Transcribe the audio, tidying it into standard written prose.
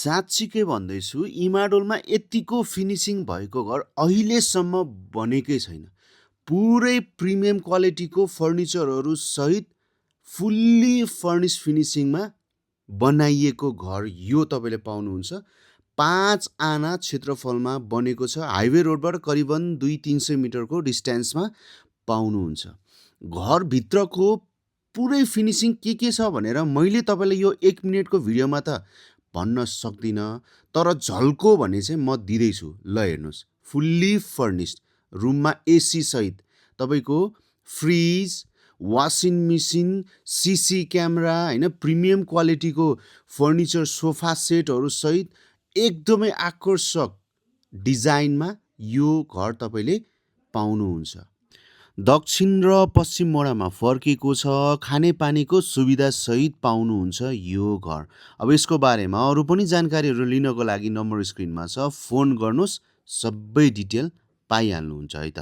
साँच्चीकै भन्दैछु इमाडोलमा यत्तिको फिनिसिङ भएको घर अहिलेसम्म बनेकै छैन। पुरै प्रिमियम क्वालिटीको फर्निचरहरू सहित फुल्ली फर्निश फिनिसिङमा बनाइएको घर यो तपाईँले पाउनुहुन्छ। 5 आना क्षेत्रफलमा बनेको छ। हाइवे रोडबाट करिबन 200-300 मिटरको डिस्टेन्समा पाउनुहुन्छ। घरभित्रको पुरै फिनिसिङ के छ भनेर मैले तपाईँलाई यो 1 मिनेटको भिडियोमा त भन्न सक्दिनँ, तर झल्को भने चाहिँ म दिँदैछु। ल हेर्नुहोस्, फुल्ली फर्निस्ड रुममा एसी सहित तपाईँको fridge, washing machine, CC camera होइन, प्रिमियम क्वालिटीको फर्निचर सोफा सेटहरू सहित एकदमै आकर्षक डिजाइनमा यो घर तपाईँले पाउनुहुन्छ। दक्षिण र पश्चिम मोडामा फर्केको छ। खानेपानीको सुविधा सहित पाउनुहुन्छ यो घर। अब यसको बारेमा अरू पनि जानकारीहरू लिनको लागि नम्बर स्क्रिनमा छ, फोन गर्नुहोस्, सबै डिटेल पाइहाल्नुहुन्छ है त।